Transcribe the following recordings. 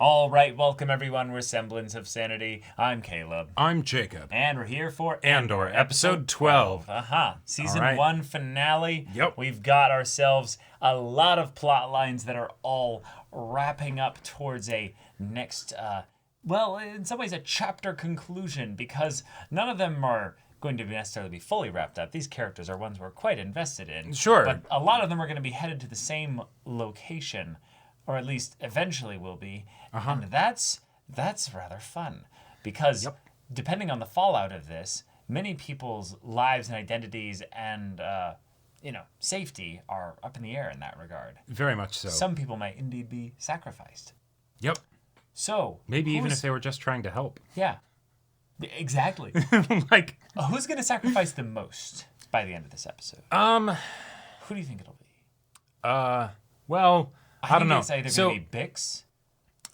All right, welcome everyone. We're Semblance of Sanity. I'm Caleb. I'm Jacob. And we're here for Andor, episode 12. Season 1 finale. Yep. We've got ourselves a lot of plot lines that are all wrapping up towards a next, in some ways a chapter conclusion, because none of them are going to necessarily be fully wrapped up. These characters are ones we're quite invested in. Sure. But a lot of them are going to be headed to the same location, or at least eventually will be. And that's rather fun, because depending on the fallout of this, many people's lives and identities and safety are up in the air in that regard. Very much so. Some people might indeed be sacrificed. Yep. So maybe even if they were just trying to help. Yeah. Exactly. Who's going to sacrifice the most by the end of this episode? Who do you think it'll be? I don't know. It's either going to be Bix,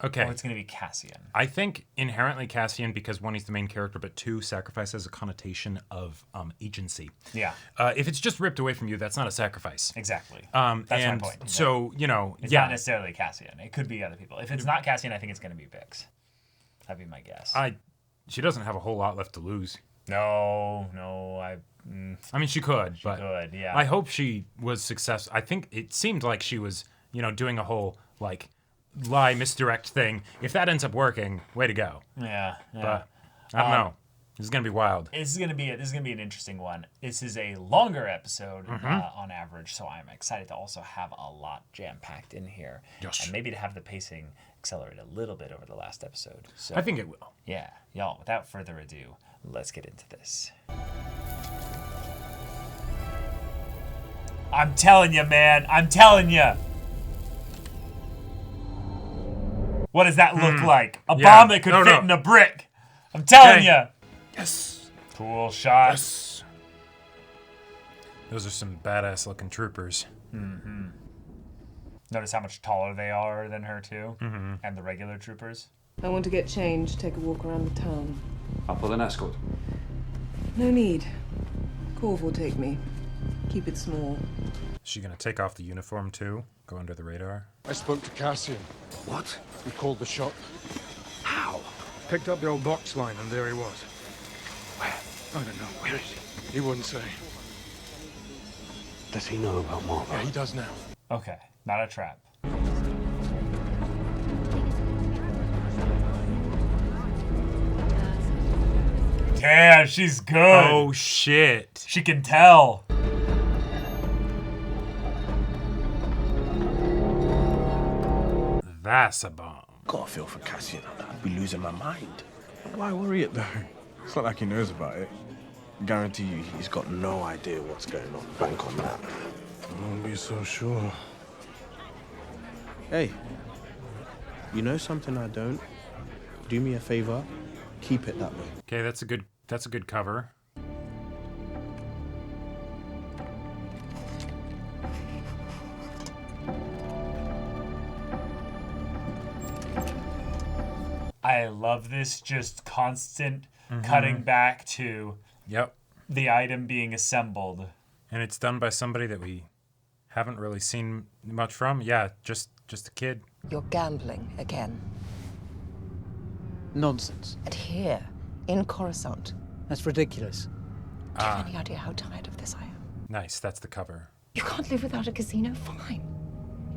okay, or it's going to be Cassian. I think inherently Cassian, because one, he's the main character, but two, sacrifice has a connotation of agency. Yeah. If it's just ripped away from you, that's not a sacrifice. Exactly. That's my point. So, it's not necessarily Cassian. It could be other people. If it's not Cassian, I think it's going to be Bix. That'd be my guess. She doesn't have a whole lot left to lose. No, I mean, she could, but could, yeah. I hope she was successful. I think it seemed like she was, doing a whole, lie, misdirect thing. If that ends up working, way to go. Yeah. But I don't know. This is going to be wild. This is going to be an interesting one. This is a longer episode on average, so I'm excited to also have a lot jam-packed in here. Yes. And maybe to have the pacing accelerate a little bit over the last episode. So I think it will. Yeah. Y'all, without further ado, let's get into this. I'm telling you, man. I'm telling you. What does that look like? A bomb that could fit in a brick. I'm telling you. Yes. Cool shot. Yes. Those are some badass looking troopers. Mm-hmm. Notice how much taller they are than her too, and the regular troopers. I want to get changed, take a walk around the town. I'll pull an escort. No need. Corv will take me. Keep it small. Is she gonna take off the uniform too? Go under the radar? I spoke to Cassian. What? He called the shot. How? Picked up the old box line and there he was. Where? I don't know. Where is he? He wouldn't say. Does he know about Marva? Yeah, he does now. Okay, not a trap. Damn, she's good. Oh shit. She can tell. That's a bomb. Got a feel for Cassian. I'd be losing my mind. Why worry it though? It's not like he knows about it. Guarantee you he's got no idea what's going on. Bank on that. I won't be so sure. Hey, you know something I don't? Do me a favor, keep it that way. Okay, that's a good cover. I love this just constant cutting back to the item being assembled. And it's done by somebody that we haven't really seen much from. Yeah, just a kid. You're gambling again. Nonsense. And here, in Coruscant. That's ridiculous. Do you have any idea how tired of this I am? Nice, that's the cover. You can't live without a casino? Fine.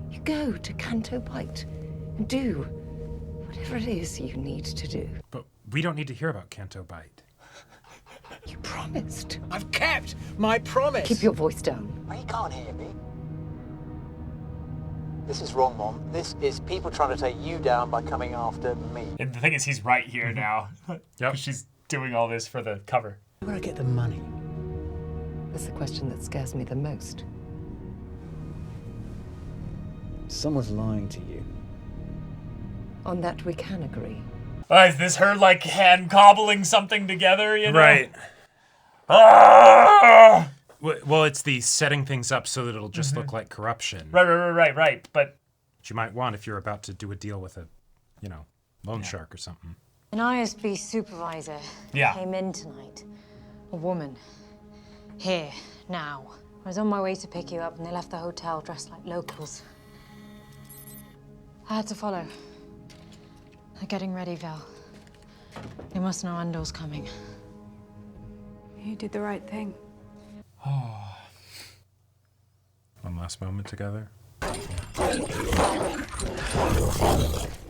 You go to Canto Bight and do whatever it is you need to do. But we don't need to hear about Canto Bight. You promised. I've kept my promise. Keep your voice down. He can't hear me. This is wrong, Mom. This is people trying to take you down by coming after me. And the thing is, he's right here now. Yep. She's doing all this for the cover. Where I get the money? That's the question that scares me the most. Someone's lying to you. On that we can agree. Is this her, hand cobbling something together, Right. Ah! Well, it's the setting things up so that it'll just look like corruption. Right. But Which you might want if you're about to do a deal with a, loan shark or something. An ISB supervisor came in tonight. A woman. Here, now. I was on my way to pick you up and they left the hotel dressed like locals. I had to follow. They're getting ready, Val. They must know Andor's coming. You did the right thing. One last moment together.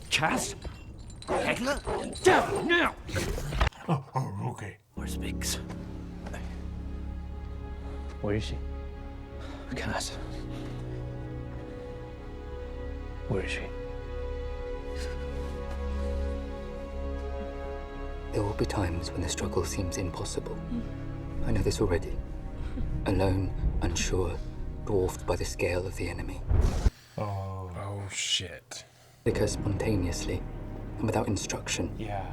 Chaz? Hegler? Down now! Oh, okay. Where's Biggs? Where is she? Kaz. Where is she? There will be times when the struggle seems impossible. I know this already. Alone, unsure, dwarfed by the scale of the enemy. Oh shit. Because spontaneously, and without instruction, Yeah.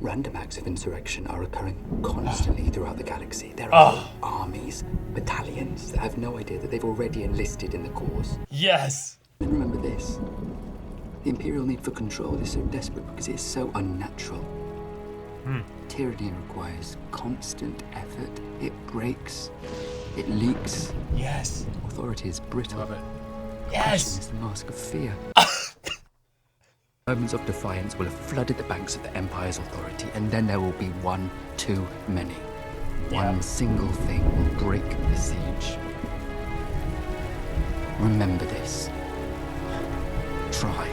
random acts of insurrection are occurring constantly throughout the galaxy. There are armies, battalions that have no idea that they've already enlisted in the cause. Yes. And remember this. The Imperial need for control is so desperate because it is so unnatural. Tyranny requires constant effort. It breaks. It leaks. Yes. Authority is brittle. Love it. Yes. It's the mask of fear. Moments of defiance will have flooded the banks of the Empire's authority, and then there will be one too many. One single thing will break the siege. Remember this. Try.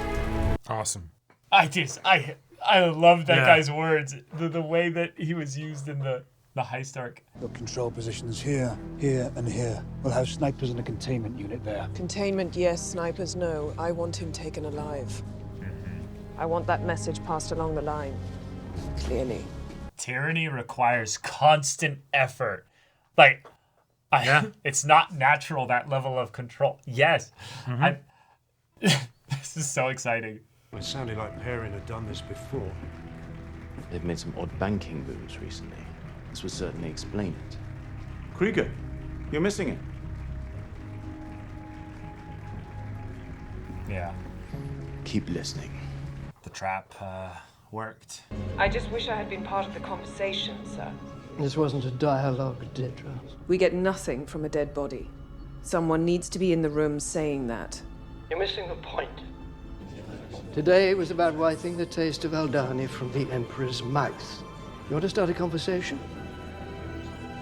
Awesome. I love that guy's words. The way that he was used in the heist arc. Got control positions here, here, and here. We'll have snipers and a containment unit there. Containment, yes. Snipers, no. I want him taken alive. I want that message passed along the line. Clearly. Tyranny requires constant effort. Like, it's not natural, that level of control. Yes. This is so exciting. It sounded like Perrin had done this before. They've made some odd banking moves recently. This would certainly explain it. Krieger, you're missing it. Yeah. Keep listening. The trap worked. I just wish I had been part of the conversation, sir. This wasn't a dialogue, Dedra. We get nothing from a dead body. Someone needs to be in the room saying that. You're missing the point. Today was about wiping the taste of Aldani from the Emperor's mouth. You want to start a conversation?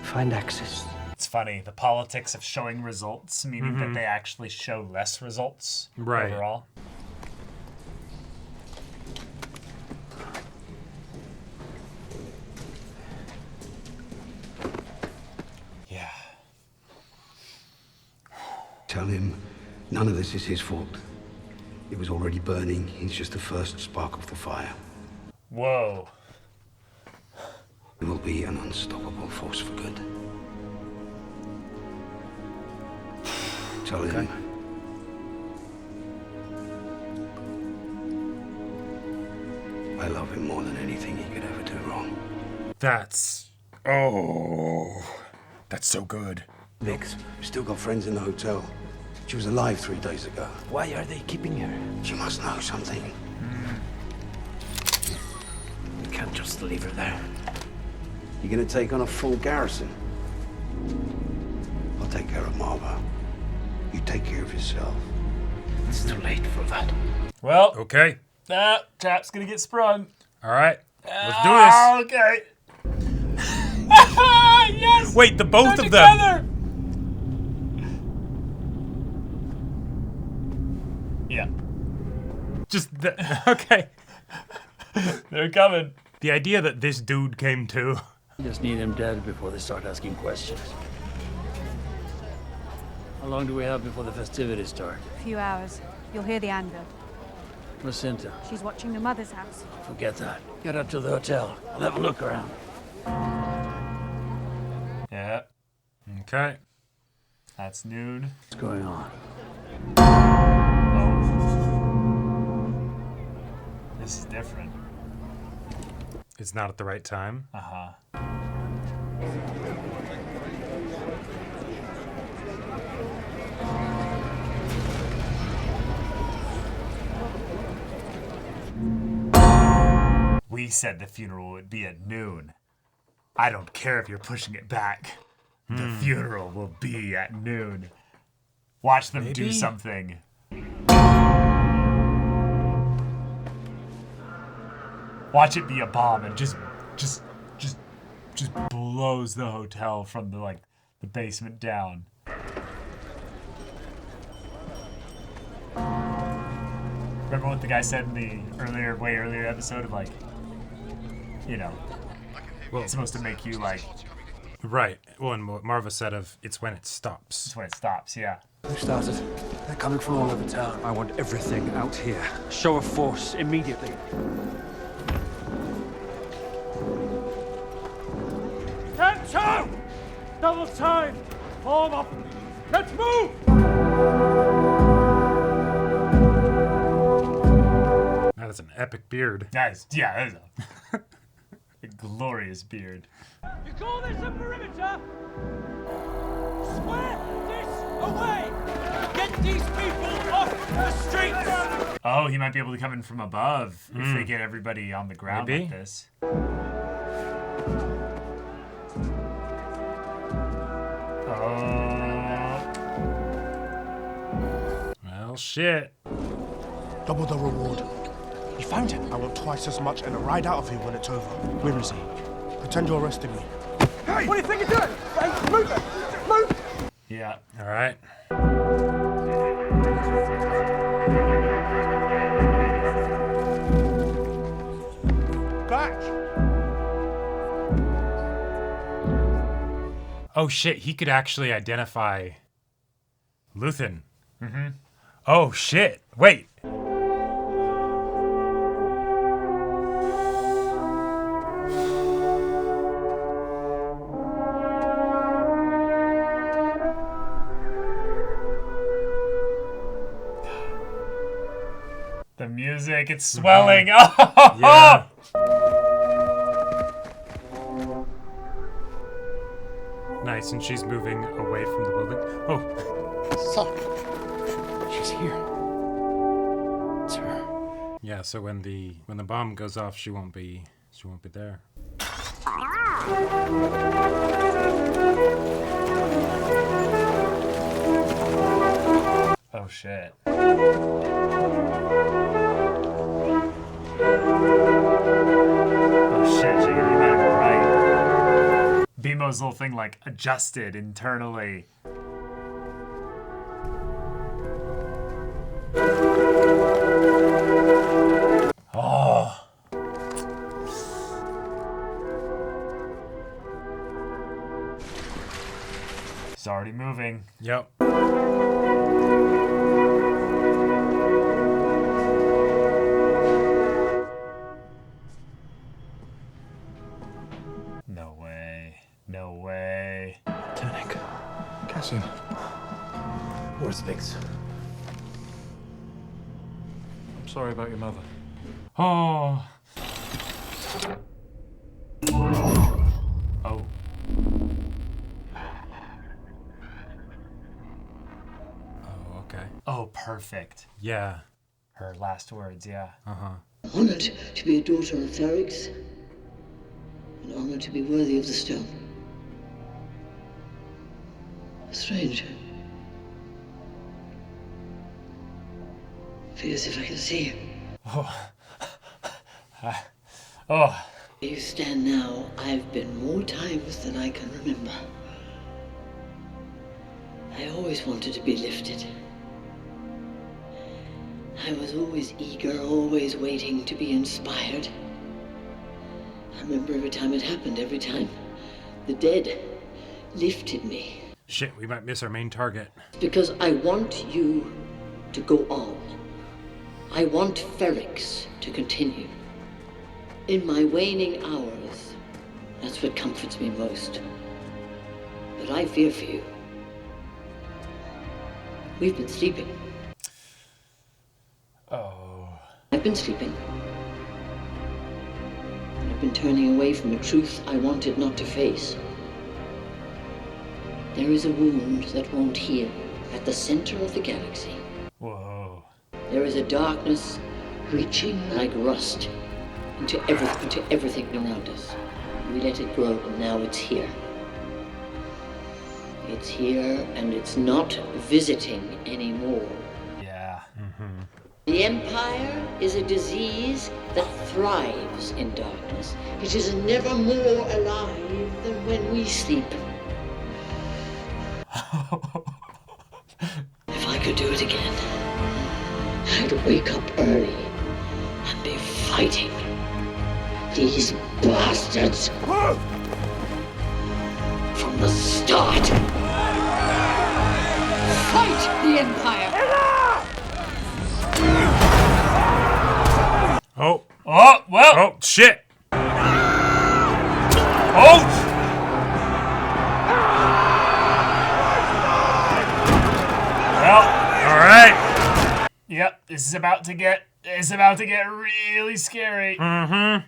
Find access. It's funny, the politics of showing results, meaning that they actually show less results overall. Yeah. Tell him none of this is his fault. It was already burning. He's just the first spark of the fire. Whoa. He will be an unstoppable force for good. Tell him. I love him more than anything he could ever do wrong. That's so good. Vix, still got friends in the hotel. She was alive 3 days ago. Why are they keeping her? She must know something. You can't just leave her there. You're gonna take on a full garrison. I'll take care of Marva. You take care of yourself. It's too late for that. Well, okay. Trap's gonna get sprung. All right, let's do this. Okay. Yes. Wait, the both of together. them. Yeah. Just okay. They're coming. The idea that this dude came too. You just need them dead before they start asking questions. How long do we have before the festivities start? A few hours. You'll hear the Andor. Where's Cinta? She's watching the mother's house. Forget that. Get up to the hotel. I'll have a look around. Yeah. Okay. That's noon. What's going on? This is different. It's not at the right time. We said the funeral would be at noon. I don't care if you're pushing it back. The funeral will be at noon. Watch them do something. Watch it be a bomb and just blows the hotel from the basement down. Remember what the guy said in the way earlier episode of well, it's supposed to make you Right. Well, and what Marva said of it's when it stops. It's when it stops, yeah. Who started? They're coming from all over town. I want everything out here. Show of force immediately. Canto! Double time! Form up! Let's move! That is an epic beard. That is a glorious beard. You call this a perimeter? Swear this away! Get these people off the streets! Oh, he might be able to come in from above if they get everybody on the ground like this. Well, shit. Double the reward. You found him. I want twice as much and a ride out of here when it's over. Where is he? Pretend you're arresting me. Hey! What do you think you're doing? Hey, move it! Move! Yeah. All right. Back! Oh shit, he could actually identify Luthen. Mm-hmm. Oh shit, wait. The music, it's swelling. Oh! Yeah. Nice, and she's moving away from the building. Oh. So, she's here. It's her. Yeah, so when the bomb goes off, she won't be there. Oh shit. Oh shit, you might have been right. BMO's little thing adjusted internally. Oh. He's already moving. Yep. No way. No way. Tunic. Cassian. Where's Biggs? I'm sorry about your mother. Oh. Oh. Oh, okay. Oh, perfect. Yeah. Her last words, yeah. Uh-huh. Honored to be a daughter of Ferrix, and honored to be worthy of the stone. Strange. Feels if I can see you. Oh. Oh. Where you stand now, I've been more times than I can remember. I always wanted to be lifted. I was always eager, always waiting to be inspired. I remember every time it happened, every time the dead lifted me. Shit, we might miss our main target. Because I want you to go on. I want Ferrix to continue. In my waning hours, that's what comforts me most. But I fear for you. We've been sleeping. Oh. I've been sleeping. I've been turning away from a truth I wanted not to face. There is a wound that won't heal at the center of the galaxy. Whoa. There is a darkness reaching like rust into everything around us. We let it grow, and now it's here. It's here, and it's not visiting anymore. Yeah. Mm-hmm. The Empire is a disease that thrives in darkness. It is never more alive than when we sleep. If I could do it again, I'd wake up early and be fighting these bastards from the start. Fight the Empire! Oh. Oh, well. Oh, shit. Oh! Well, all right. Yep, this is about to get really scary. Mm-hmm.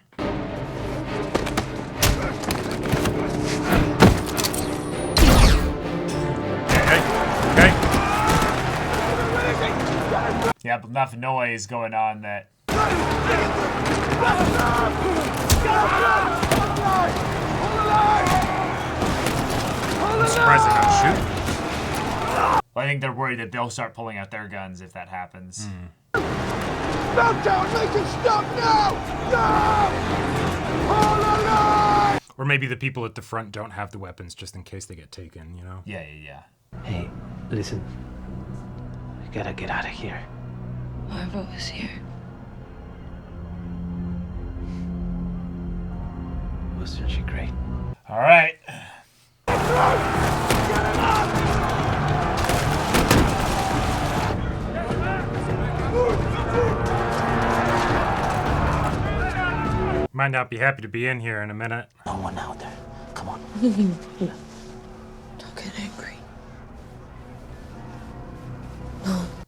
Okay. Yep, enough noise going on that. I'm surprised they don't shoot. Well, I think they're worried that they'll start pulling out their guns if that happens. Stop down! Make him stop now! Stop! Hold alive! Or maybe the people at the front don't have the weapons just in case they get taken, you know? Yeah. Hey, listen. We gotta get out of here. Marva was here. Wasn't she great? All right. Might not be happy to be in here in a minute. No one out there. Come on. Don't get angry.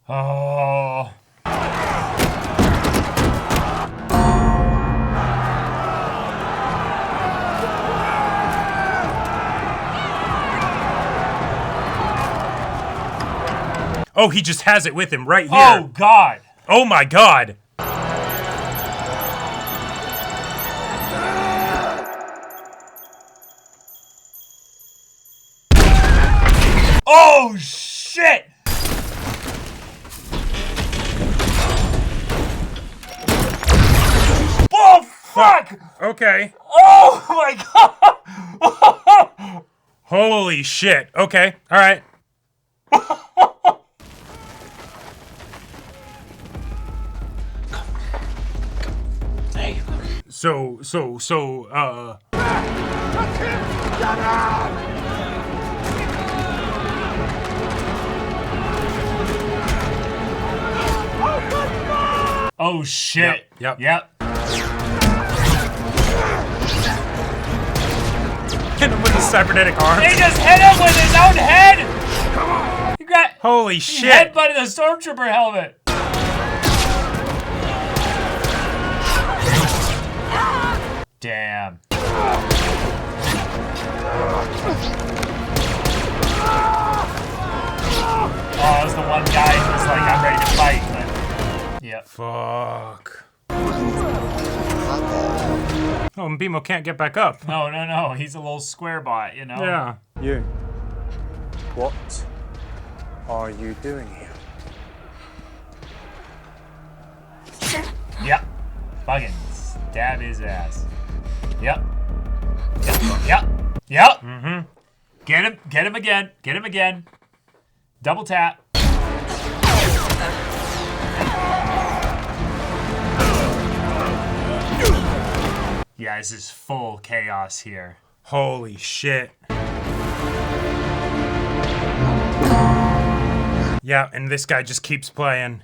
Oh. Oh, he just has it with him right here. Oh, God. Oh, my God. Oh, shit. Oh, fuck. Okay. Oh, my God. Holy shit. Okay. All right. There you go. Oh, shit. Yep. Hit him with a cybernetic arm. They just hit him with his own head. You got. Holy He shit. headbutted the stormtrooper helmet. Damn. Oh, that was the one guy who was like, I'm ready to fight. But... Yep. Fuck. Oh, and Bimo can't get back up. No. He's a little square bot, you know? Yeah. You. What are you doing here? Yep. Fucking stab his ass. Yep. Mm-hmm. Get him again. Double tap. Yeah, this is full chaos here. Holy shit. Yeah, and this guy just keeps playing.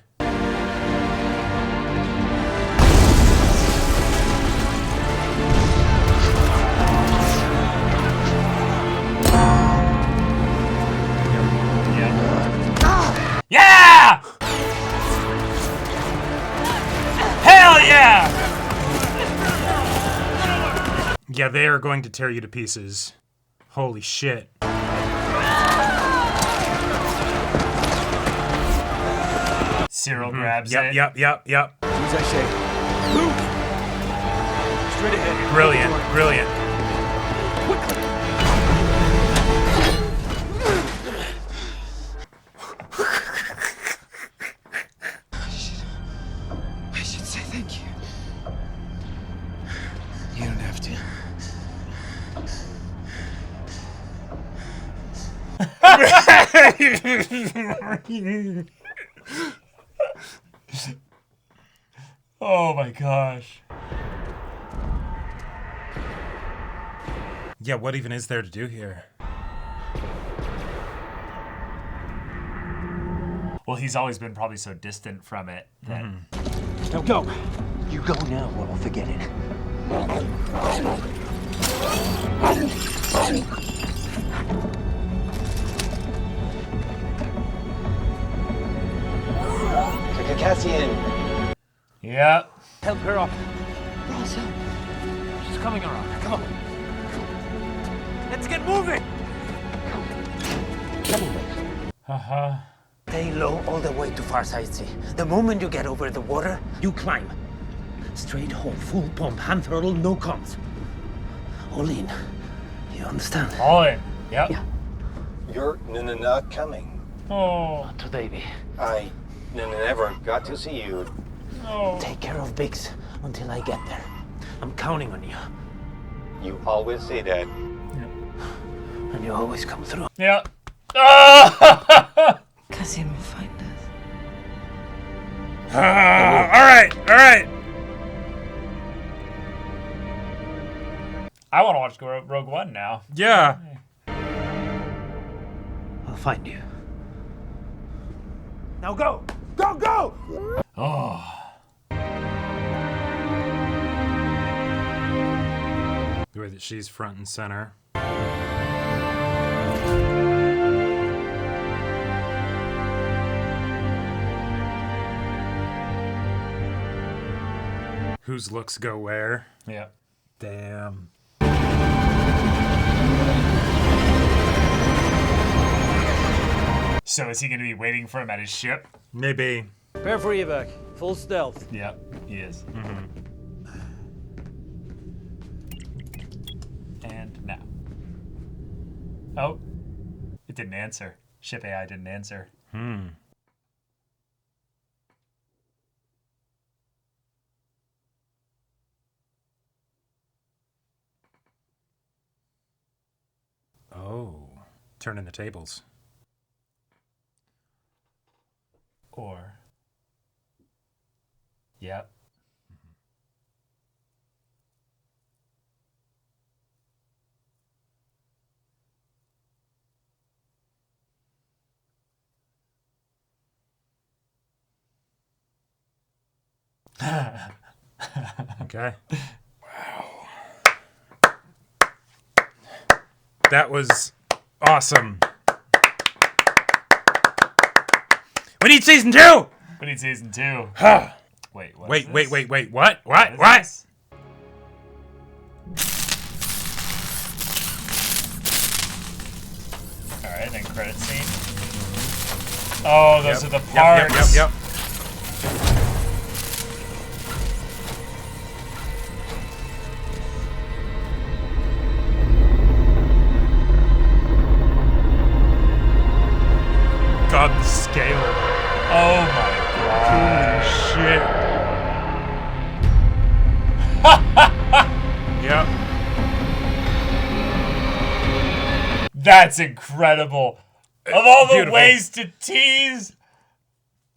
Yeah! Hell yeah! Yeah, they are going to tear you to pieces. Holy shit. Cyril grabs Yep. it. Yep. As I say, move! Straight ahead. Brilliant. Oh my gosh. Yeah, what even is there to do here? Well, he's always been probably so distant from it that... Now go. You go now or I'll forget it. Cassian. Yep. Help her up. Rosa. She's coming around. Come on. Let's get moving. Uh-huh. Stay low all the way to Farside Sea. The moment you get over the water, you climb. Straight home, full pump, hand throttle, no comms. All in. You understand? All in. Yep. Yeah. You're not coming. Oh. Not today, baby. I never got to see you. Oh. Take care of Biggs until I get there. I'm counting on you. You always say that. And you always come through. Yep. Cassian will find us. All right. I want to watch Rogue One now. Yeah. I'll find you. Now go! Go, go! Oh. The way that she's front and center. Whose looks go where? Yeah. Damn. So is he going to be waiting for him at his ship? Maybe. Prepare for evac. Full stealth. Yep, he is. And now. Oh, it didn't answer. Ship AI didn't answer. Oh, turning the tables. Or. Yep. Okay. Wow. That was awesome. We need season 2! We need season 2. Wait, what? Wait. What? What? What? Alright, then credit scene. Oh, those are the parts. Yep. God, the scale. Oh my god. Holy shit. Yep. That's incredible. Of all the Beautiful. ways to tease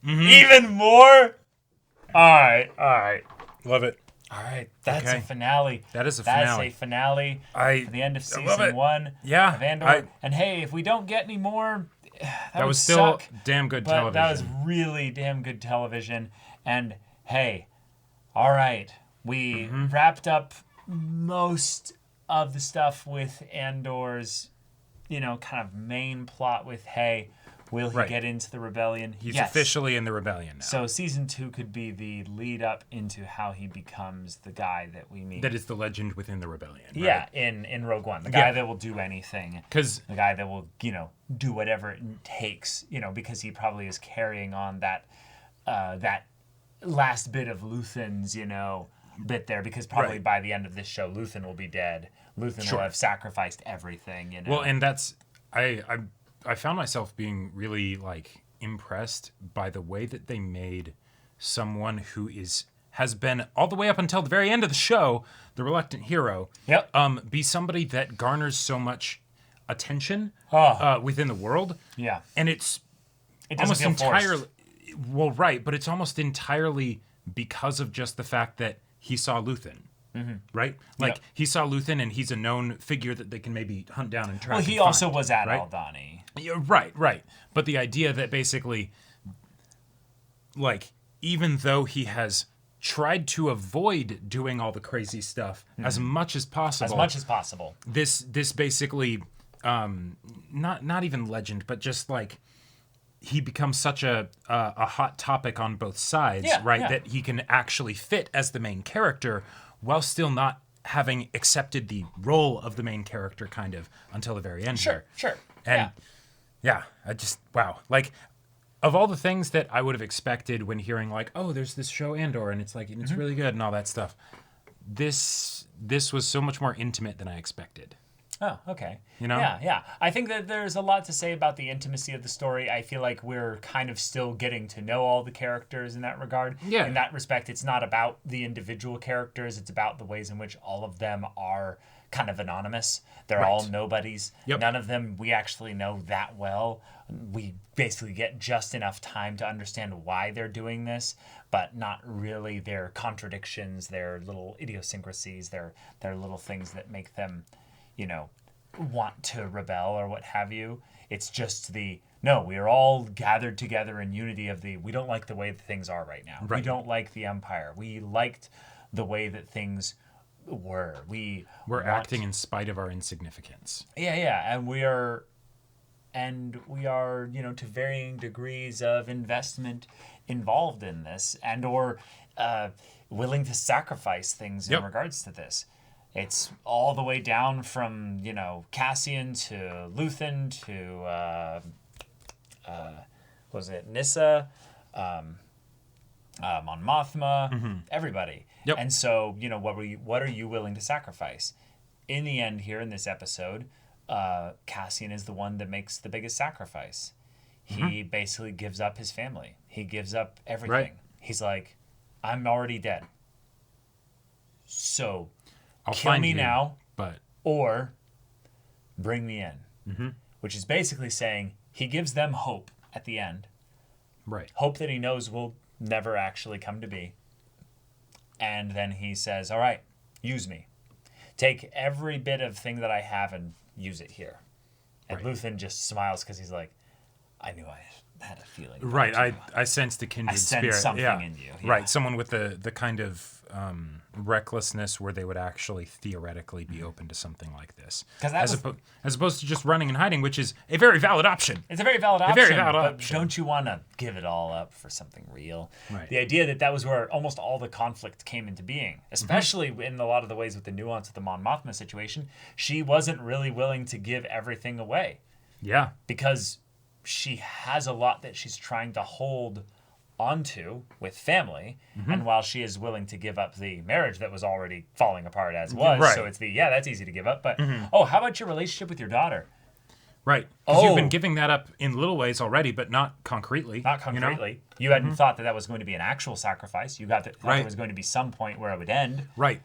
even more. Alright. Love it. Alright, that's Okay. a finale. That is a That's finale. a finale for the end of I love season it. 1 Yeah, of Andor. And hey, if we don't get any more, that would was still suck, damn good but television. that was really damn good television. And hey, alright, we wrapped up most of the stuff with Andor's, kind of main plot with, hey, will he get into the rebellion? He's Yes. officially in the rebellion now. So season 2 could be the lead up into how he becomes the guy that we meet. That is the legend within the rebellion. Right? Yeah, in Rogue One, the guy that will do anything, the guy that will do whatever it takes, because he probably is carrying on that that last bit of Luthen's bit there, because probably by the end of this show Luthen will be dead. Luthen will have sacrificed everything. Well, and that's I found myself being really impressed by the way that they made someone who has been all the way up until the very end of the show, the reluctant hero, be somebody that garners so much attention within the world. Yeah. And it's It almost doesn't feel forced. entirely... Well, right, but it's almost entirely because of just the fact that he saw Luthen. Right? Like, Yep. he saw Luthen, and he's a known figure that they can maybe hunt down and track. Well, he and also find, was at right? Aldhani. Yeah, right. But the idea that basically, like, even though he has tried to avoid doing all the crazy stuff as much as possible. As much as possible. This basically, not even legend, but just like, he becomes such a hot topic on both sides, right? That he can actually fit as the main character while still not having accepted the role of the main character kind of until the very end. Sure. And yeah, I just, wow. Like, of all the things that I would have expected when hearing like, oh, there's this show Andor and it's like, it's really good and all that stuff. This was so much more intimate than I expected. Oh, okay. You know? Yeah. I think that there's a lot to say about the intimacy of the story. I feel like we're kind of still getting to know all the characters in that regard. Yeah. In that respect, it's not about the individual characters. It's about the ways in which all of them are kind of anonymous. They're all nobodies. Yep. None of them we actually know that well. We basically get just enough time to understand why they're doing this, but not really their contradictions, their little idiosyncrasies, their little things that make them, want to rebel or what have you. It's just no, we are all gathered together in unity of we don't like the way that things are right now. Right. We don't like the Empire. We liked the way that things were. We're acting in spite of our insignificance. Yeah, and we are, to varying degrees of investment involved in this and or willing to sacrifice things in regards to this. It's all the way down from, Cassian to Luthen to, was it Nyssa, Mon Mothma, everybody. Yep. And so, what are you willing to sacrifice? In the end here in this episode, Cassian is the one that makes the biggest sacrifice. He basically gives up his family. He gives up everything. Right. He's like, I'm already dead. So... I'll kill find me you, now, or bring me in. Which is basically saying he gives them hope at the end. Right. Hope that he knows will never actually come to be. And then he says, all right, use me. Take every bit of thing that I have and use it here. And Luthen just smiles because he's like, I knew I had a feeling. Right. I sensed a kindred spirit. Something in you. Yeah. Right. Someone with the kind of recklessness where they would actually theoretically be open to something like this. As opposed to just running and hiding, which is a very valid option. It's a very valid option. But don't you want to give it all up for something real? Right. The idea that was where almost all the conflict came into being, especially in a lot of the ways with the nuance of the Mon Mothma situation. She wasn't really willing to give everything away. Yeah. Because she has a lot that she's trying to hold onto with family, and while she is willing to give up the marriage that was already falling apart as was, so it's that's easy to give up, but how about your relationship with your daughter? Right. Because you've been giving that up in little ways already, but not concretely. Not concretely. You hadn't thought that was going to be an actual sacrifice. You thought there was going to be some point where it would end. Right.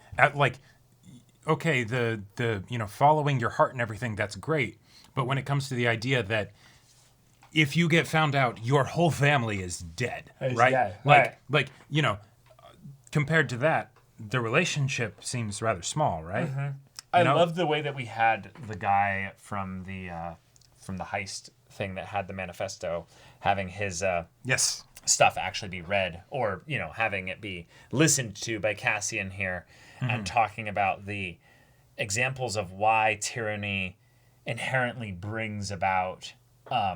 Okay, the following your heart and everything, that's great, but when it comes to the idea that if you get found out, your whole family is dead, right? Yeah, compared to that, the relationship seems rather small, right? I love the way that we had the guy from the heist thing that had the manifesto having his stuff actually be read, or having it be listened to by Cassian here, and talking about the examples of why tyranny inherently brings about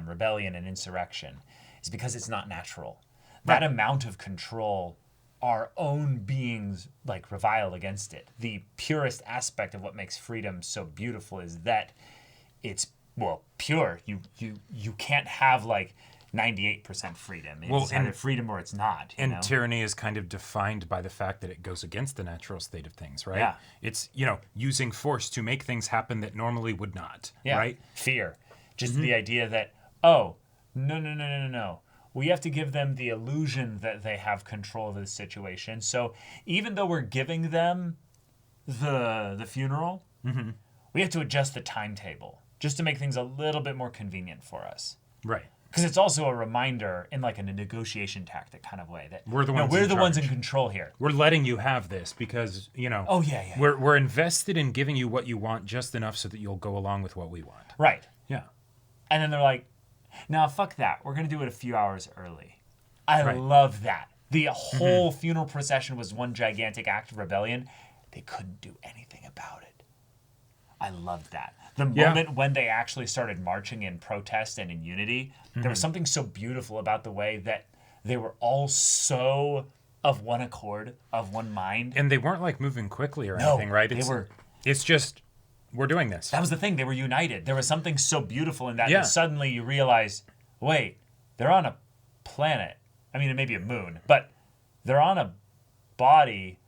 rebellion and insurrection is because it's not natural. That amount of control, our own beings revile against it. The purest aspect of what makes freedom so beautiful is that it's pure. You can't have 98% freedom. It's either freedom or it's not. And tyranny is kind of defined by the fact that it goes against the natural state of things, right? Yeah. It's using force to make things happen that normally would not. Yeah. Right? Fear. Just the idea that, no. We have to give them the illusion that they have control of the situation. So even though we're giving them the funeral, we have to adjust the timetable. just to make things a little bit more convenient for us. Right. Because it's also a reminder in like a negotiation tactic kind of way that we're the ones in control here. We're letting you have this because, Oh, yeah. We're invested in giving you what you want just enough so that you'll go along with what we want. Right. Yeah. And then they're like, "Now, fuck that. We're going to do it a few hours early." I love that. The whole funeral procession was one gigantic act of rebellion. They couldn't do anything about it. I loved that. The moment when they actually started marching in protest and in unity, there was something so beautiful about the way that they were all so of one accord, of one mind. And they weren't like moving quickly or anything, right? It's just, we're doing this. That was the thing. They were united. There was something so beautiful in that. That suddenly you realize, wait, they're on a planet. I mean, it may be a moon, but they're on a body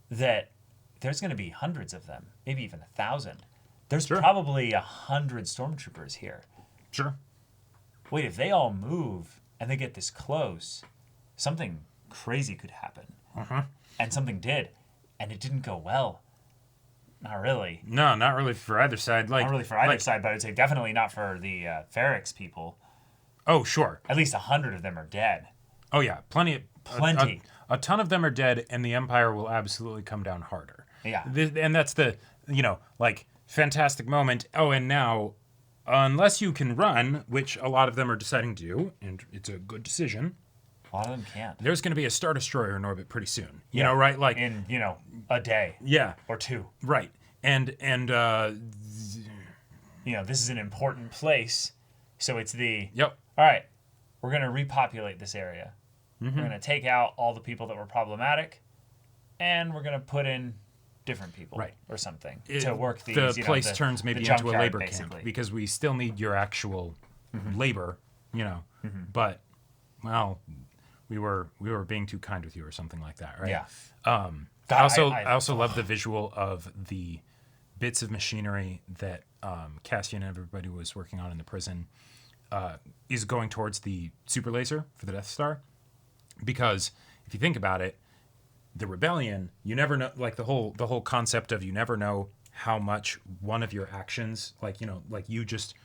that there's going to be hundreds of them, maybe even 1,000. There's probably 100 stormtroopers here. Sure. Wait, if they all move and they get this close, something crazy could happen. And something did, and it didn't go well. Not really. No, not really for either side. Not really for either side, but I'd say definitely not for the Ferrix people. Oh, sure. At least 100 of them are dead. Oh, yeah. Plenty. A ton of them are dead, and the Empire will absolutely come down harder. Yeah. And that's the, fantastic moment. Oh, and now, unless you can run, which a lot of them are deciding to do, and it's a good decision. A lot of them can't. There's going to be a Star Destroyer in orbit pretty soon. You know, right? Like in, a day. Yeah. Or two. Right. And this is an important place. So it's Yep. All right, we're going to repopulate this area. We're going to take out all the people that were problematic, and we're going to put in different people or something to work these. The place turns maybe into a labor basically. camp because we still need your actual labor, But, well, we were being too kind with you or something like that, right? Yeah. I also love the visual of the bits of machinery that Cassian and everybody was working on in the prison is going towards the super laser for the Death Star. Because if you think about it, the rebellion, you never know, like the whole concept of you never know how much one of your actions, like you just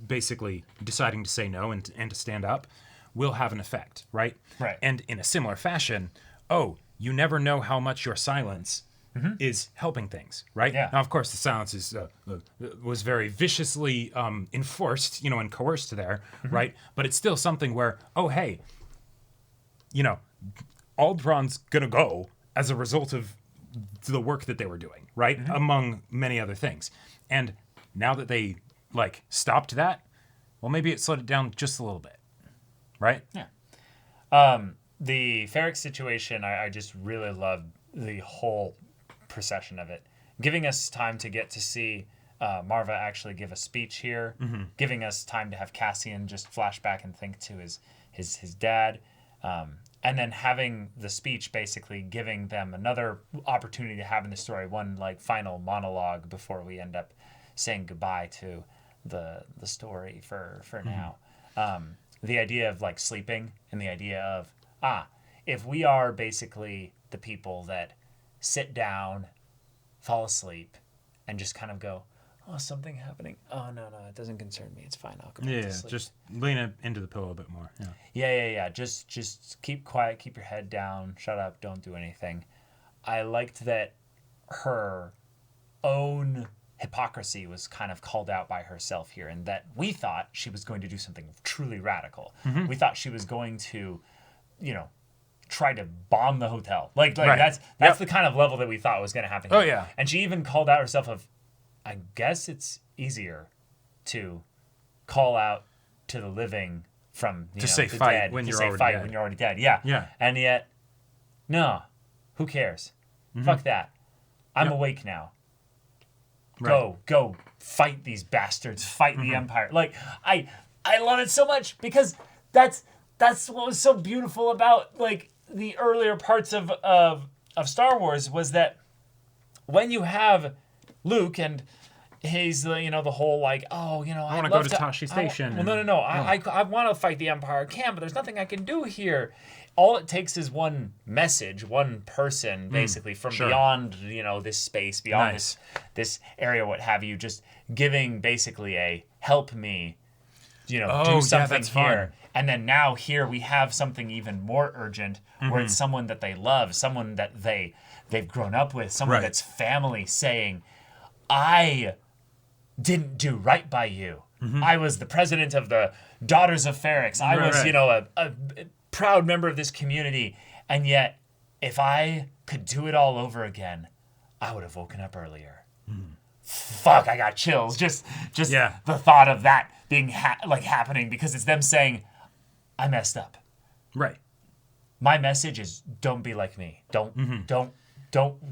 basically deciding to say no and to stand up, will have an effect, right? Right. And in a similar fashion, you never know how much your silence is helping things, right? Yeah. Now, of course, the silence was very viciously enforced, and coerced there, right? But it's still something where, hey, Aldron's gonna go as a result of the work that they were doing, right? Among many other things. And now that they stopped that, well, maybe it slowed it down just a little bit, right? Yeah. The Ferrix situation, I just really loved the whole procession of it, giving us time to get to see Marva actually give a speech here, giving us time to have Cassian just flash back and think to his dad. And then having the speech basically giving them another opportunity to have in the story one final monologue before we end up saying goodbye to the story for now. The idea of sleeping and the idea of if we are basically the people that sit down, fall asleep, and just kind of go, something happening. Oh, no, it doesn't concern me. It's fine. I'll go back to sleep. Just lean into the pillow a bit more. Yeah. Just keep quiet. Keep your head down. Shut up. Don't do anything. I liked that her own hypocrisy was kind of called out by herself here, and that we thought she was going to do something truly radical. We thought she was going to, try to bomb the hotel. Right. That's the kind of level that we thought was going to happen here. Oh, yeah. And she even called out herself of, I guess it's easier to call out to the living from to say the fight dead, when to you're say already fight dead. when you're already dead. Yeah. Yeah. And yet, no, who cares? Fuck that. I'm awake now. Right. Go fight these bastards. Fight the Empire. I love it so much because that's what was so beautiful about the earlier parts of Star Wars was that when you have Luke and he's the whole I want to go to Tashi Station. No. I want to fight the Empire. I can, but there's nothing I can do here. all it takes is one message, one person, basically, from beyond, this space, beyond this area, what have you, just giving basically a help me, do something here. Fun. And then now here we have something even more urgent, where it's someone that they love, someone that they've grown up with, someone that's family saying, I didn't do right by you. I was the president of the Daughters of Ferrix. I was, a proud member of this community. And yet, if I could do it all over again, I would have woken up earlier. Fuck, I got chills. Just the thought of that being happening, because it's them saying, I messed up. Right. My message is, don't be like me. Don't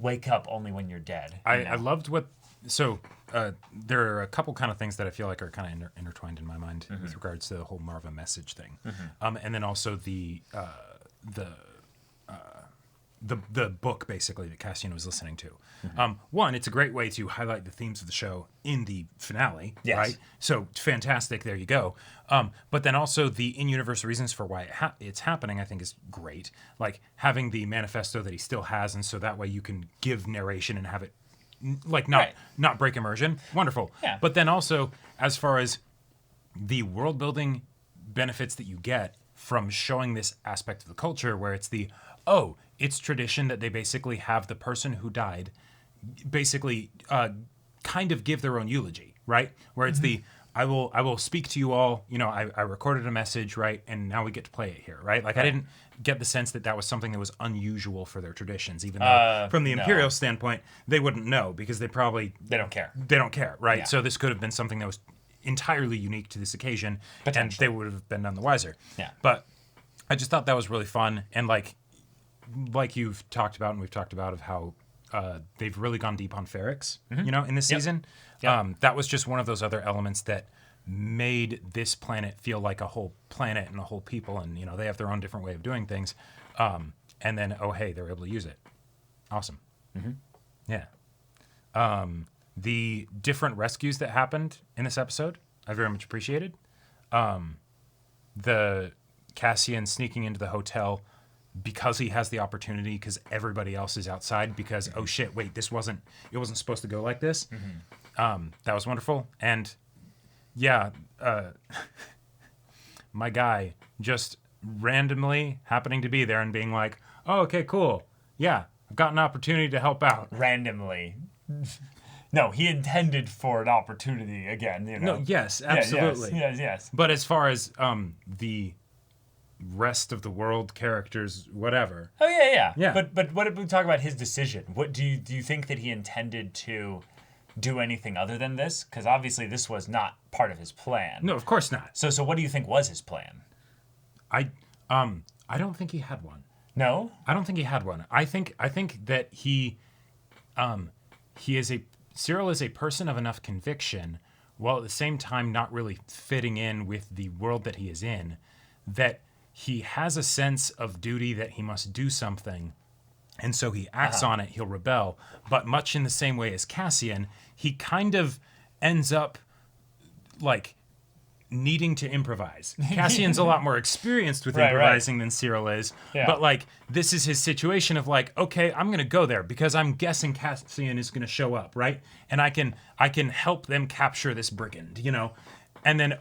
wake up only when you're dead. I loved what. So there are a couple kind of things that I feel like are kind of intertwined in my mind with regards to the whole Marva message thing, and then also the book basically that Cassian was listening to. One, it's a great way to highlight the themes of the show in the finale, right? So fantastic, there you go. But then also the in-universe reasons for why it's happening, I think, is great. Like having the manifesto that he still has, and so that way you can give narration and have it not break immersion. Wonderful. Yeah. But then also, as far as the world building benefits that you get from showing this aspect of the culture, where it's it's tradition that they basically have the person who died basically kind of give their own eulogy, right? Where it's I will speak to you all, I recorded a message, right? And now we get to play it here, right? Like I didn't get the sense that was something that was unusual for their traditions, even though from the Imperial standpoint, they wouldn't know, because they don't care. They don't care, right? Yeah. So this could have been something that was entirely unique to this occasion, and they would have been none the wiser. Yeah. But I just thought that was really fun, and like you've talked about and we've talked about of how they've really gone deep on Ferrix, in this season. That was just one of those other elements that made this planet feel like a whole planet and a whole people, and they have their own different way of doing things. And then they're able to use it. Awesome. Yeah. The different rescues that happened in this episode, I very much appreciated. The Cassian sneaking into the hotel because he has the opportunity, because everybody else is outside, because oh shit, wait, it wasn't supposed to go like this. That was wonderful. And my guy just randomly happening to be there and being like, oh, okay, cool, yeah, I've got an opportunity to help out. Randomly. No, he intended for an opportunity again. No, yes, absolutely. Yes. But as far as the rest of the world characters, whatever. Oh yeah. But what did we talk about his decision? What do you think that he intended to do anything other than this? Because obviously this was not part of his plan. No, of course not. So what do you think was his plan? I don't think he had one. No? I don't think he had one. I think that Cyril is a person of enough conviction, while at the same time not really fitting in with the world that he is in, that he has a sense of duty that he must do something, and so he acts on it, he'll rebel. But much in the same way as Cassian, he kind of ends up like needing to improvise. Cassian's a lot more experienced with improvising than Cyril is, but like this is his situation of like, okay, I'm gonna go there because I'm guessing Cassian is gonna show up, right? And I can help them capture this brigand, and then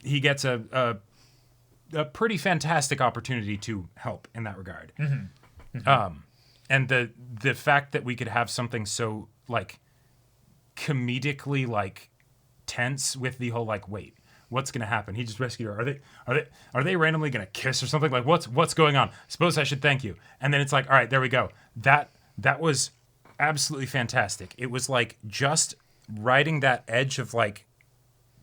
he gets a pretty fantastic opportunity to help in that regard. And the fact that we could have something so like comedically like tense with the whole like, wait, what's gonna happen? He just rescued her. Are they randomly gonna kiss or something? Like what's going on? Suppose I should thank you. And then it's like, all right, there we go. That was absolutely fantastic. It was like just riding that edge of like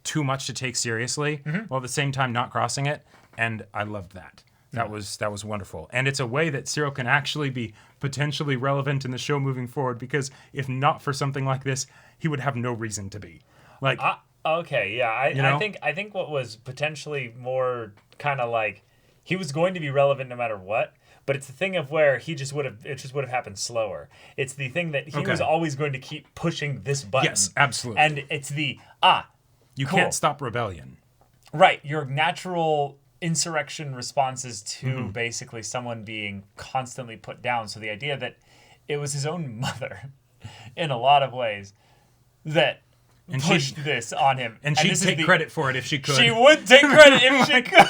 too much to take seriously, while at the same time not crossing it. And I loved that. That was wonderful. And it's a way that Cyril can actually be potentially relevant in the show moving forward, because if not for something like this, he would have no reason to be. Like okay, yeah. I think what was potentially more kind of like he was going to be relevant no matter what, but it's the thing of where it just would have happened slower. It's the thing that he was always going to keep pushing this button. Yes, absolutely. And it's the you can't stop rebellion. Right, your natural insurrection responses to basically someone being constantly put down. So the idea that it was his own mother, in a lot of ways, that pushed this on him. And she'd take credit for it if she could. She would take credit if she could.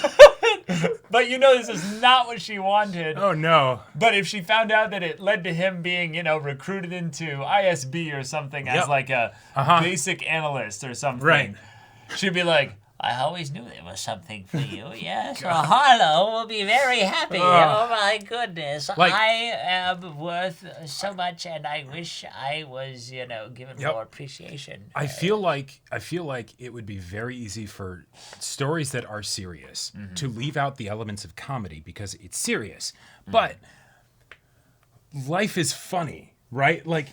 But this is not what she wanted. Oh, no. But if she found out that it led to him being, recruited into ISB or something as like a basic analyst or something, right, she'd be like, I always knew there was something for you. Yes, well, Harlow will be very happy. Oh, my goodness. I am worth so much, and I wish I was, given more appreciation. I feel like it would be very easy for stories that are serious to leave out the elements of comedy because it's serious. But life is funny. Right, like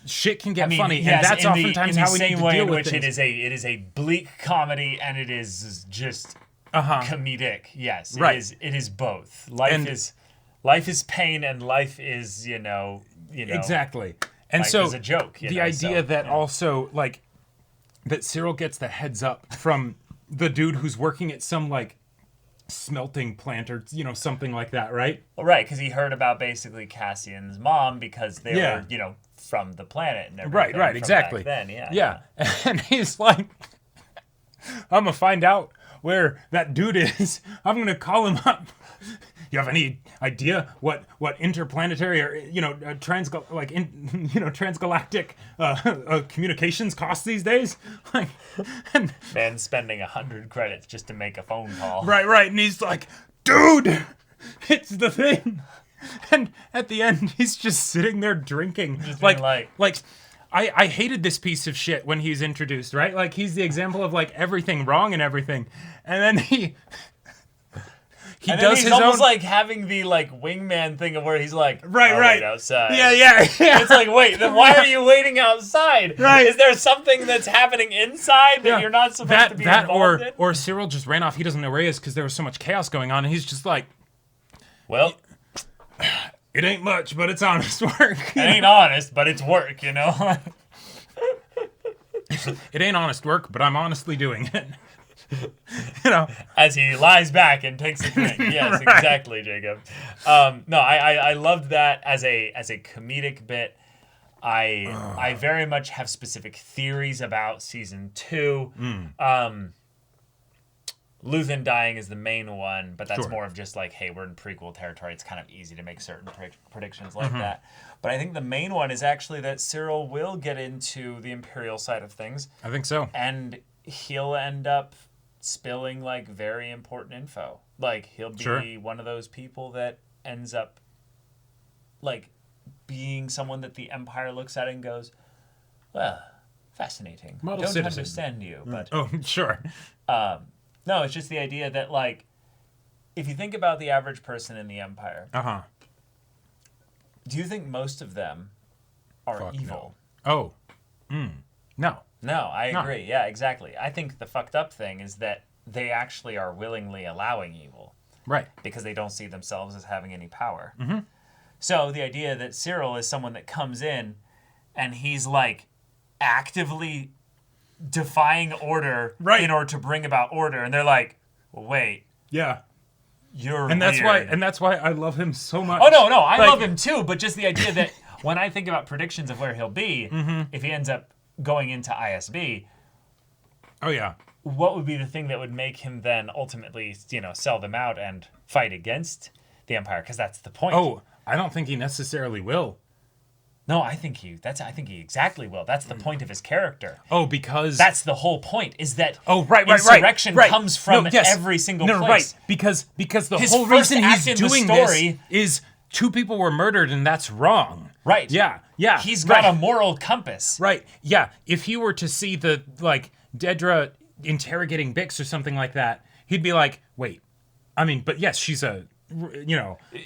shit can get funny, and that's oftentimes how we need to deal with things. In the same way in which it is a bleak comedy, and it is just comedic. Yes, it is both. Life is pain, and life is exactly. And life so is a joke. The idea that also that Cyril gets the heads up from the dude who's working at some smelting plant or something like that, right? Well, right, because he heard about basically Cassian's mom because they were from the planet and everything. Right, exactly. Back then, yeah. And he's like, I'm gonna find out where that dude is. I'm gonna call him up. You have any idea what interplanetary or transgalactic communications cost these days? Man spending 100 credits just to make a phone call. Right, and he's like, dude, it's the thing. And at the end, he's just sitting there drinking, I hated this piece of shit when he's introduced, right? He's the example of everything wrong and everything, and then he does he's his almost own having the wingman thing of where he's like, right. Wait outside. Yeah. It's wait, then why are you waiting outside? Right. Is there something that's happening inside that you're not supposed to be involved in? Or Cyril just ran off. He doesn't know where he is because there was so much chaos going on, and he's just like, well, it ain't much, but it's honest work. It ain't honest, but it's work, It ain't honest work, but I'm honestly doing it. As he lies back and takes a drink. Yes, exactly, Jacob. No, I loved that as a comedic bit. I very much have specific theories about season 2. Luthen dying is the main one, but that's more of just hey, we're in prequel territory. It's kind of easy to make certain predictions like that. But I think the main one is actually that Cyril will get into the Imperial side of things. I think so. And he'll end up spilling very important info. He'll be one of those people that ends up being someone that the Empire looks at and goes, well, fascinating. Model Don't citizen. Understand you, but sure. No, it's just the idea that if you think about the average person in the Empire, do you think most of them are evil? No. No. No, I agree. Yeah, exactly. I think the fucked up thing is that they actually are willingly allowing evil. Right. Because they don't see themselves as having any power. So the idea that Cyril is someone that comes in and he's actively defying order in order to bring about order, and they're like, well, wait. Yeah. You're that's weird. why I love him so much. Oh, no, I love him too, but just the idea that when I think about predictions of where he'll be, if he ends up going into ISB, what would be the thing that would make him then ultimately, sell them out and fight against the Empire? Because that's the point. Oh, I don't think he necessarily will. No, I think he exactly will. That's the point of his character. Oh, because that's the whole point. Is that insurrection comes from every single place. Right. Because the whole reason he's doing this is 2 people were murdered, and that's wrong. Right. Yeah. He's got a moral compass. Right. Yeah. If he were to see the Dedra interrogating Bix or something like that, he'd be like, wait. I mean, but yes, she's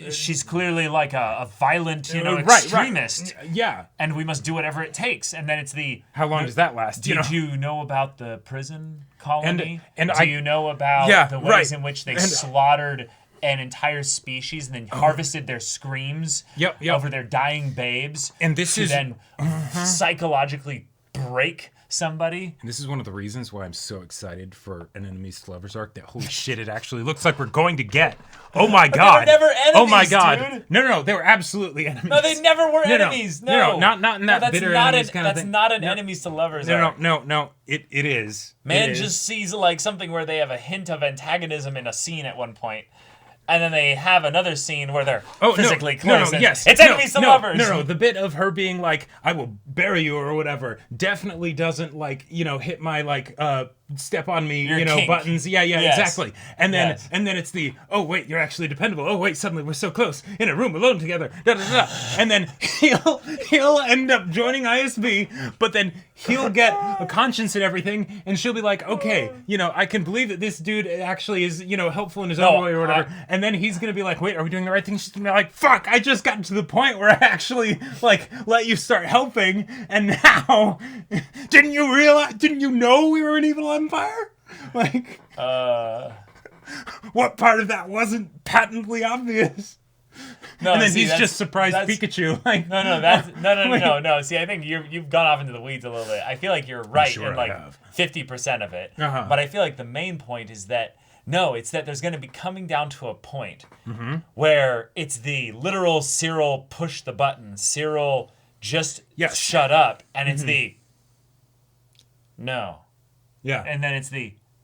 she's clearly a violent, extremist. Right. Yeah. And we must do whatever it takes. And then it's how long does that last? Did you know about the prison colony? And do you know about the ways in which they slaughtered an entire species and then harvested their screams over their dying babes? And this to then psychologically break somebody. And this is one of the reasons why I'm so excited for an enemies to lovers arc. That holy shit, it actually looks like we're going to get. Oh my god! They were never enemies, oh my god! Dude. No, they were absolutely enemies. No, they never were enemies. No, not in that bitter enemies kind of thing. That's not an enemies to lovers arc. No. It is. Man just sees like something where they have a hint of antagonism in a scene at one point. And then they have another scene where they're physically close. Yes. It's enemies to lovers. No. The bit of her being like, I will bury you or whatever, definitely doesn't like, hit my like, step on me, kink. buttons. Yeah, yes. Exactly. And then it's the, oh wait, you're actually dependable. Oh wait, suddenly we're so close in a room alone together. Da, da, da. And then he'll end up joining ISB, but then he'll get a conscience and everything, and she'll be like, okay, I can believe that this dude actually is, helpful in his own way or whatever. And then he's gonna be like, wait, are we doing the right thing? She's gonna be like, fuck, I just got to the point where I actually like let you start helping, and now didn't you know we were an evil empire? Like what part of that wasn't patently obvious? No, and then he's just surprised Pikachu. Like, no. See, I think you've gone off into the weeds a little bit. I feel like you're right in like 50% of it. But I feel like the main point is that it's that there's going to be coming down to a point where it's the literal Cyril push the button, Cyril just shut up, and it's the no. Yeah. And then it's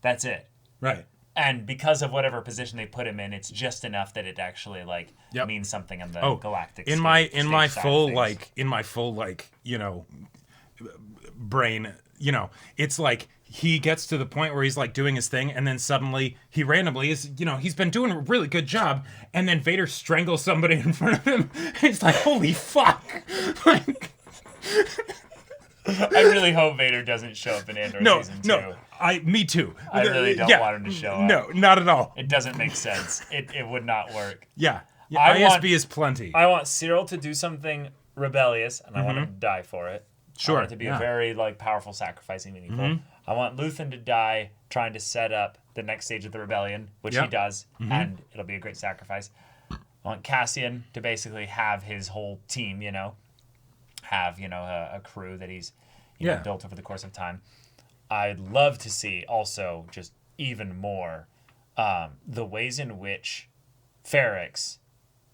that's it. Right. And because of whatever position they put him in, it's just enough that it actually means something on the galactic in my full brain, it's like he gets to the point where he's like doing his thing, and then suddenly he randomly is, he's been doing a really good job, and then Vader strangles somebody in front of him. It's like, holy fuck. Like, I really hope Vader doesn't show up in Andor season 2. Me too. I really don't want him to show up. No, not at all. It doesn't make sense. It would not work. Yeah. ISB is plenty. I want Cyril to do something rebellious, and I want him to die for it. Sure. I want it to be a very powerful sacrifice and meaningful. I want Luthen to die trying to set up the next stage of the rebellion, which he does, and it'll be a great sacrifice. I want Cassian to basically have his whole team, have a crew that he's built over the course of time. I'd love to see also just even more the ways in which Ferrix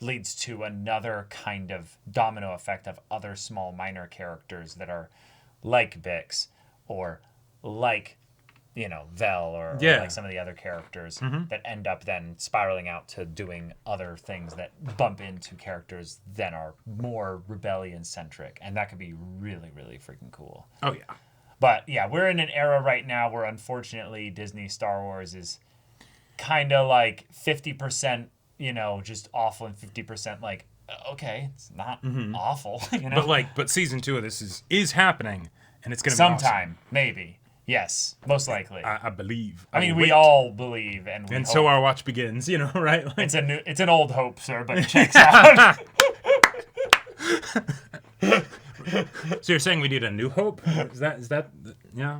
leads to another kind of domino effect of other small minor characters that are like Bix or like Vel or like some of the other characters that end up then spiraling out to doing other things that bump into characters that are more rebellion centric, and that could be really, really freaking cool. Oh yeah. But yeah, we're in an era right now where unfortunately Disney Star Wars is kind of like 50%, just awful, and 50% like okay, it's not awful, But season 2 of this is happening, and it's going to be sometime, awesome. Maybe. Yes, most likely. I believe. I mean, we all believe, and hope. So our watch begins. Right? Like, it's an old hope, sir, but it checks out. So you're saying we need a new hope? Is that? Yeah.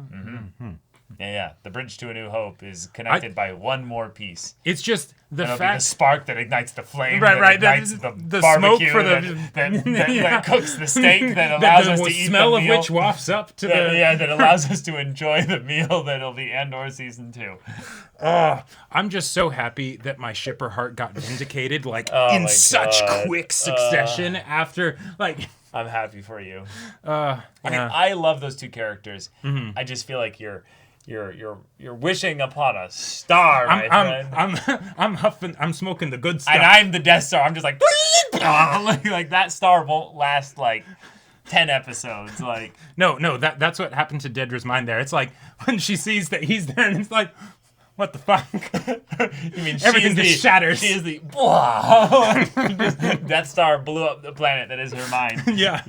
Yeah. The bridge to a new hope is connected by one more piece. It's just the It'll fact be the spark that ignites the flame, right. That ignites the smoke barbecue, for the that cooks the steak, that allows us to eat smell the meal, of which wafts up to that allows us to enjoy the meal that'll be Andor season 2. I'm just so happy that my shipper heart got vindicated in such quick succession after I'm happy for you. I love those two characters. I just feel like you're wishing upon a star, my friend. I'm huffing. I'm smoking the good stuff. And I'm the Death Star. I'm just like that star won't last 10 episodes. No. That's what happened to Dedra's mind there. It's like when she sees that he's there, and it's like, what the fuck? You mean everything just shatters? She is the Death Star blew up the planet that is her mind. Yeah.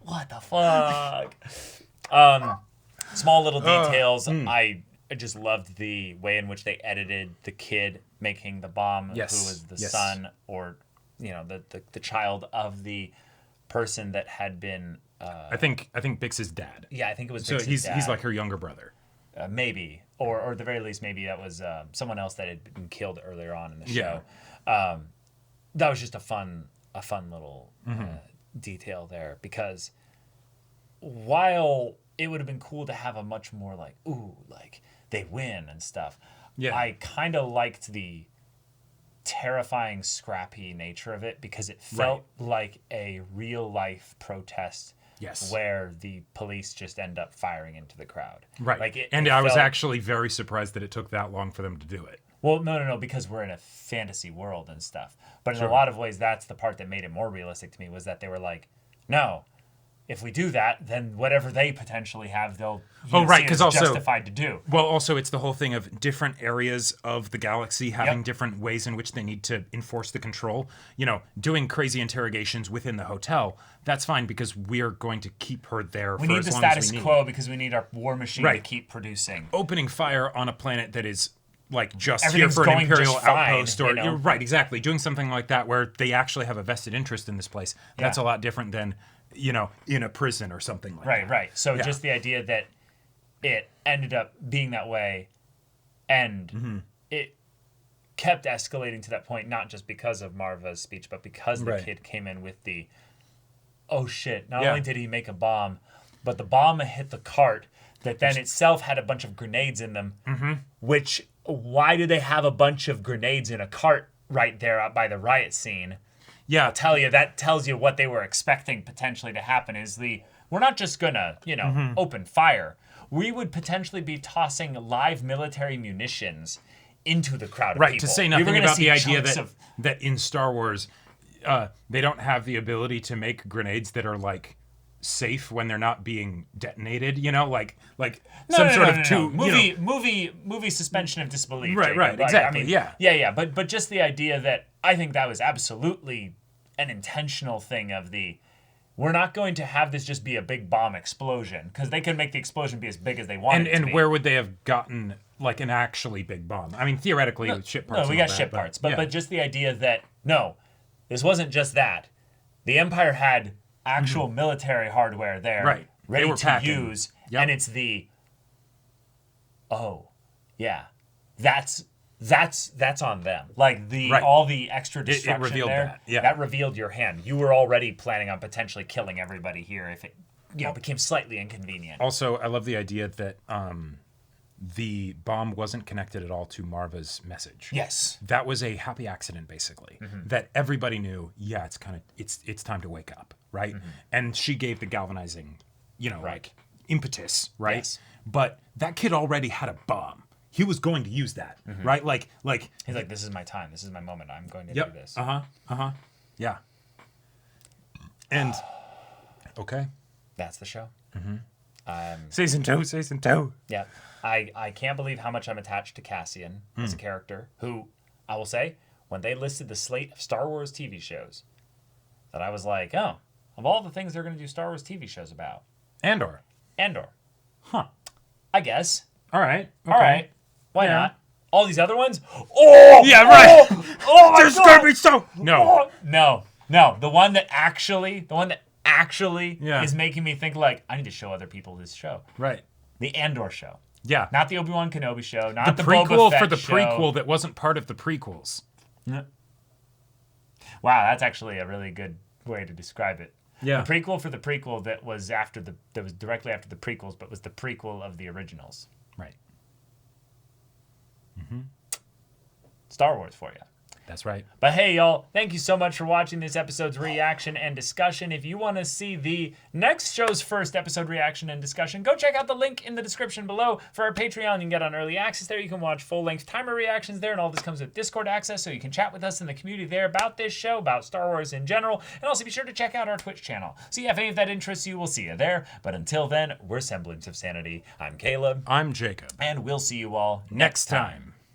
What the fuck? Small little details. I just loved the way in which they edited the kid making the bomb, who was the son or the child of the person that had been. I think Bix's dad. Yeah, I think it was. So Bix's dad. He's like her younger brother. Maybe, or at the very least, maybe that was someone else that had been killed earlier on in the show. That was just a fun little detail there, because while it would have been cool to have a much more like, ooh, like they win and stuff. Yeah. I kind of liked the terrifying, scrappy nature of it because it felt like a real life protest. Yes. Where the police just end up firing into the crowd. Right. Like I was actually very surprised that it took that long for them to do it. Well, no, because we're in a fantasy world and stuff. But in a lot of ways, that's the part that made it more realistic to me was that they were like, no, if we do that, then whatever they potentially have, they'll because also justified to do. Well, also it's the whole thing of different areas of the galaxy having different ways in which they need to enforce the control. You know, doing crazy interrogations within the hotel, that's fine because we're going to keep her there We for need as the long as we status need. quo because we need our war machine to keep producing. Opening fire on a planet that is like just here Everything's for an going imperial just fine, outpost, or you know? you're right, exactly, doing something like that where they actually have a vested interest in this place. That's a lot different than, you know, in a prison or something like that. Right. So just the idea that it ended up being that way, and it kept escalating to that point, not just because of Marva's speech, but because the kid came in with the, oh shit, not only did he make a bomb, but the bomb hit the cart that then itself had a bunch of grenades in them, which, why do they have a bunch of grenades in a cart right there out by the riot scene? Yeah. I'll tell you, that tells you what they were expecting potentially to happen is we're not just gonna, open fire. We would potentially be tossing live military munitions into the crowd of people. Right, to say nothing about the idea that in Star Wars, they don't have the ability to make grenades that are like safe when they're not being detonated, like movie suspension of disbelief. Right, Jacob. right, Like, exactly, I mean, yeah. Yeah, but just the idea that I think that was absolutely an intentional thing of we're not going to have this just be a big bomb explosion because they can make the explosion be as big as they want it to be. And where would they have gotten like an actually big bomb? I mean, theoretically, with ship parts. No, we got ship parts, but just the idea that no, this wasn't just that. The Empire had actual military hardware there, ready to packing. use, and it's that's on them. Like all the extra destruction it revealed there, that revealed your hand. You were already planning on potentially killing everybody here if it became slightly inconvenient. Also, I love the idea that the bomb wasn't connected at all to Marva's message. Yes. That was a happy accident, basically. That everybody knew, it's time to wake up, right? And she gave the galvanizing, like impetus, right? Yes. But that kid already had a bomb. He was going to use that, right? Like he's like, this is my time. This is my moment. I'm going to do this. Yeah. And okay, that's the show. Season 2. Yeah. I can't believe how much I'm attached to Cassian as a character who, I will say, when they listed the slate of Star Wars TV shows, that I was like, oh, of all the things they're going to do Star Wars TV shows about. Andor. Huh. I guess. All right. Okay. All right. Why not? All these other ones? Oh! Yeah, right. Oh my There's God. gonna be so... No. No. The one that actually is making me think like, I need to show other people this show. Right. The Andor show. Yeah. Not the Obi-Wan Kenobi show. Not the prequel Boba Fett for the show. prequel that wasn't part of the prequels. Yeah. Wow, that's actually a really good way to describe it. Yeah. The prequel for the prequel that was directly after the prequels, but was the prequel of the originals. Right. Star Wars for you. That's right. But hey, y'all, thank you so much for watching this episode's reaction and discussion. If you want to see the next show's first episode reaction and discussion, go check out the link in the description below for our Patreon. You can get on early access there. You can watch full-length timer reactions there, and all this comes with Discord access, so you can chat with us in the community there about this show, about Star Wars in general, and also be sure to check out our Twitch channel. So yeah, if any of that interests you, we'll see you there. But until then, we're Semblance of Sanity. I'm Caleb. I'm Jacob. And we'll see you all next time.